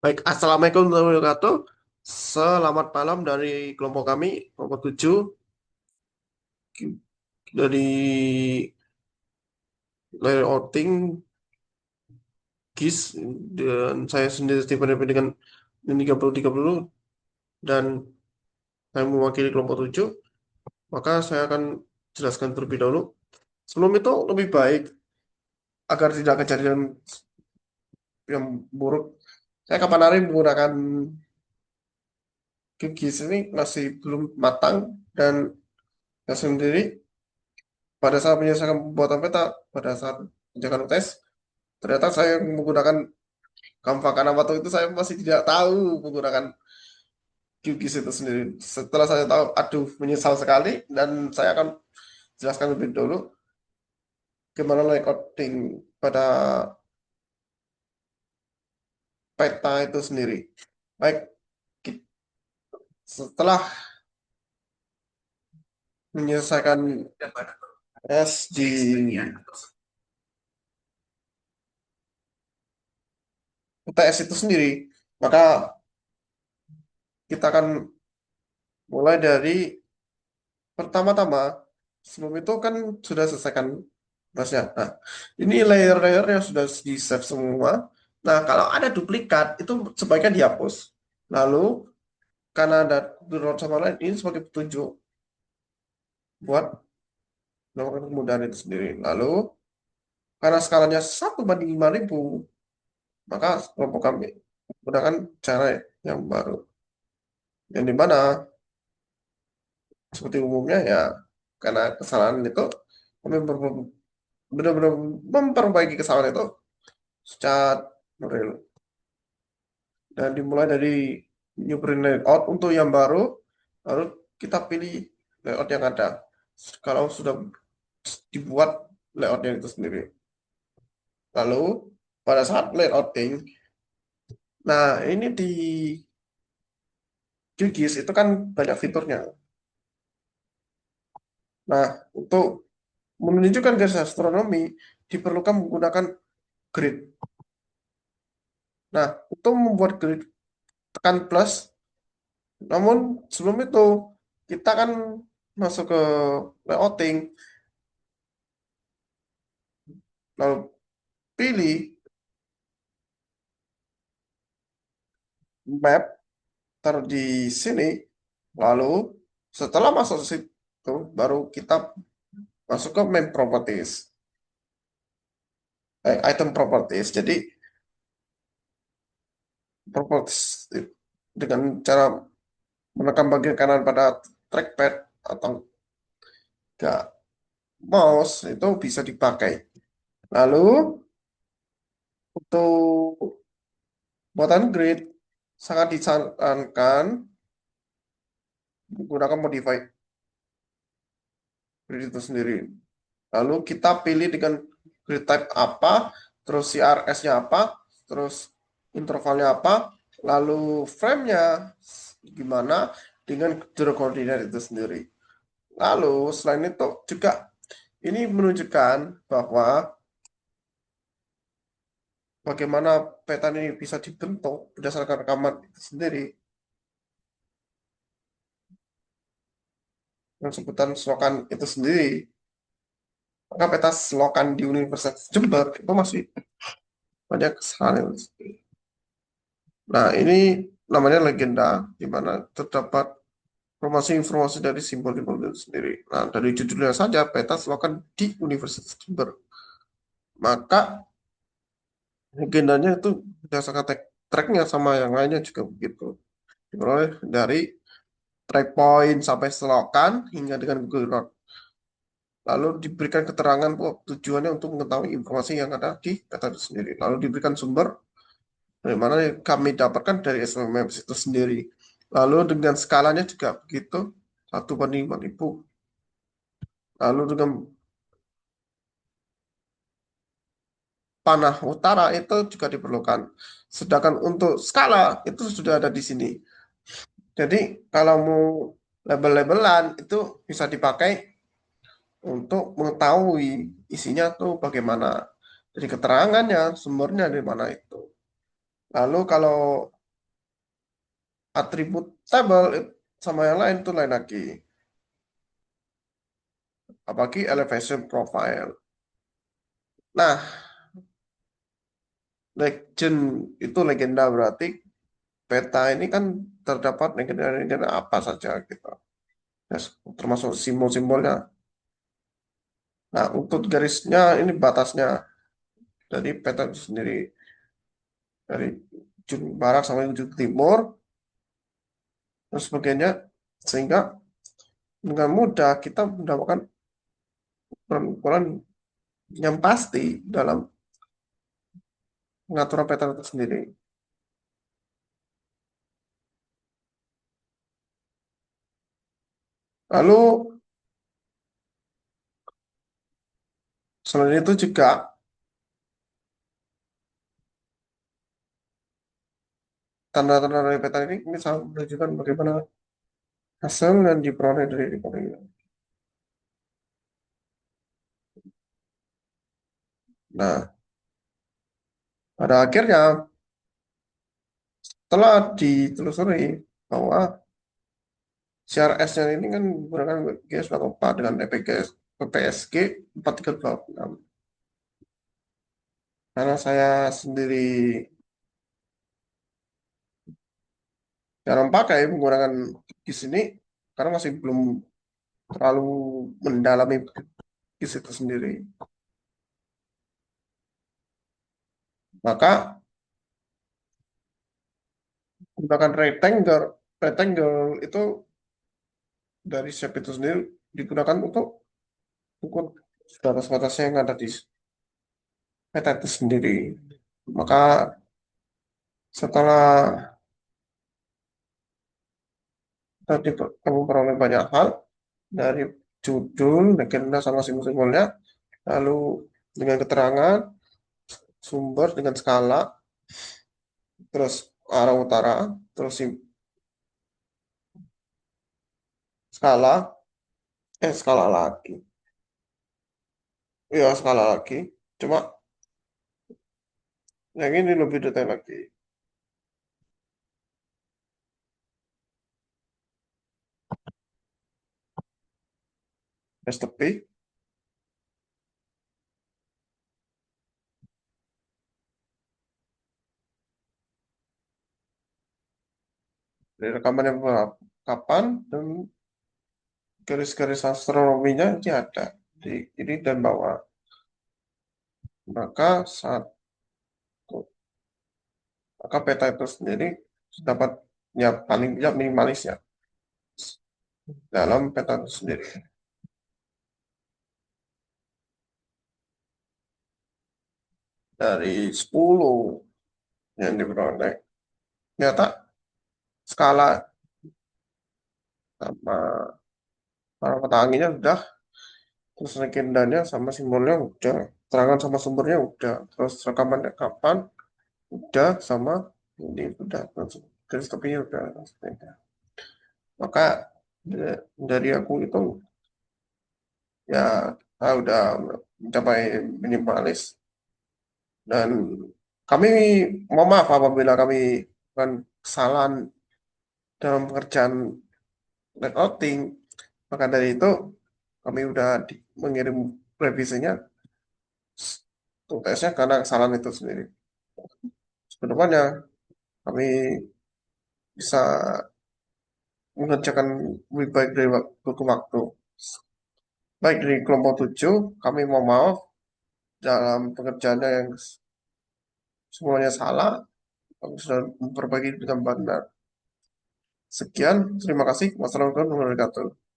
Baik, Assalamualaikum warahmatullahi wabarakatuh. Selamat malam dari kelompok kami, kelompok 7, dari layouting GIS, dan saya sendiri Stephen Epi dengan 3030, dan saya mewakili kelompok 7. Maka saya akan jelaskan terlebih dahulu. Sebelum itu, lebih baik agar tidak kejadian yang buruk, saya kapan hari menggunakan GIS ini masih belum matang, dan saya sendiri pada saat menyelesaikan pembuatan peta, pada saat menjalankan tes, ternyata saya menggunakan Canva, karena waktu itu saya masih tidak tahu menggunakan QGIS itu sendiri. Setelah saya tahu, aduh, menyesal sekali, dan saya akan jelaskan lebih dulu gimana layouting pada peta itu sendiri. Baik, setelah menyelesaikan tes di UTS itu sendiri, maka kita akan mulai dari pertama-tama. Sebelum itu kan sudah selesaikan tugasnya. Nah, ini layer-layer yang sudah di save semua. Nah, kalau ada duplikat itu sebaiknya dihapus. Lalu karena ada download sama lain, ini sebagai petunjuk buat melakukan kemudahan itu sendiri. Lalu karena skalanya 1:5.000, maka kelompok kami menggunakan cara yang baru, yang dimana seperti umumnya ya, karena kesalahan itu kami benar-benar memperbaiki kesalahan itu secara real. Dan dimulai dari new print layout untuk yang baru, lalu kita pilih layout yang ada kalau sudah dibuat layoutnya itu sendiri. Lalu pada saat layouting, nah ini di QGIS itu kan banyak fiturnya. Nah, untuk menunjukkan garis astronomi diperlukan menggunakan grid. Nah, untuk membuat grid, tekan plus. Namun sebelum itu kita kan masuk ke layouting, lalu pilih map, taruh di sini. Lalu setelah masuk situ, baru kita masuk ke main properties, item properties. Jadi properties dengan cara menekan bagian kanan pada trackpad atau enggak mouse itu bisa dipakai. Lalu untuk buatan grid sangat disarankan menggunakan modified grid itu sendiri. Lalu kita pilih dengan grid type apa, terus CRS-nya apa, terus intervalnya apa, lalu frame-nya gimana dengan zero coordinate itu sendiri. Lalu selain itu juga ini menunjukkan bahwa bagaimana peta ini bisa dibentuk berdasarkan rekaman itu sendiri, yang sebutan selokan itu sendiri. Maka peta selokan di Universitas Jember itu masih banyak kesalahan. Nah, ini namanya legenda, di mana terdapat informasi-informasi dari simbol-simbol itu sendiri. Nah, dari judulnya saja, peta selokan di Universitas Jember. Maka legendanya itu berdasarkan tracknya sama yang lainnya juga begitu. Dimulai dari track point sampai selokan hingga dengan Google Earth. Lalu diberikan keterangan tujuannya untuk mengetahui informasi yang ada di peta itu sendiri. Lalu diberikan sumber dari mana yang kami dapatkan dari SMM Maps itu sendiri. Lalu dengan skalanya juga begitu, 1:5.000. Lalu dengan panah utara itu juga diperlukan. Sedangkan untuk skala itu sudah ada di sini. Jadi kalau mau label-labelan itu bisa dipakai untuk mengetahui isinya tuh bagaimana. Jadi keterangannya, sumbernya dari mana itu. Lalu kalau atribut tabel sama yang lain itu lain lagi. Apalagi elevation profile. Nah, legend itu legenda berarti peta ini kan terdapat legenda-legenda apa saja gitu. Ya, termasuk simbol-simbolnya. Nah, untuk garisnya ini batasnya dari peta itu sendiri dari ujung barat sampai ujung timur dan sebagainya sehingga dengan mudah kita mendapatkan ukuran yang pasti dalam pengaturan peta itu sendiri. Lalu selain itu juga tanda-tanda dari peta ini bisa menunjukkan bagaimana hasil yang diperoleh dari recording. Nah, pada akhirnya telah ditelusuri bahwa CRS-nya ini kan menggunakan GS84 dengan PPSG 4326. Karena saya sendiri jarang pakai menggunakan GIS ini, karena masih belum terlalu mendalami GIS itu sendiri. Maka gunakan rectangle, rectangle itu dari shape itu sendiri digunakan untuk ukur batas-batasnya yang ada di peta itu sendiri. Maka setelah tadi kamu peroleh banyak hal dari judul, legenda sama simbol-simbolnya, lalu dengan keterangan, sumber dengan skala, terus arah utara, terus skala, skala lagi. Ya, skala lagi. Cuma yang ini lebih detail lagi. STP, dari rekaman yang kapan, dan garis-garis astronominya ini ada di kiri dan bawah. Maka saat maka peta itu sendiri dapat ya paling tidak minimalis ya dalam peta itu sendiri. Dari 10 yang diperoleh, ternyata skala sama para petanginya udah, terus legendanya sama simbolnya udah, terangan sama sumbernya udah, terus rekamannya kapan udah, sama ini udah, terus garis tepinya udah, dan sebagainya. Maka dari aku itu ya saya udah mencapai minimalis, dan kami mohon maaf apabila kami melakukan kesalahan dalam pengerjaan layout. Maka dari itu kami udah mengirim revisinya tuntasnya karena kesalahan itu sendiri. Kedepannya kami bisa mengerjakan lebih baik dari waktu ke waktu. Baik dari kelompok 7, kami mau maaf dalam pengerjaannya yang semuanya salah. Kami sudah memperbaiki dengan benar. Sekian, terima kasih. Wassalamualaikum warahmatullahi wabarakatuh.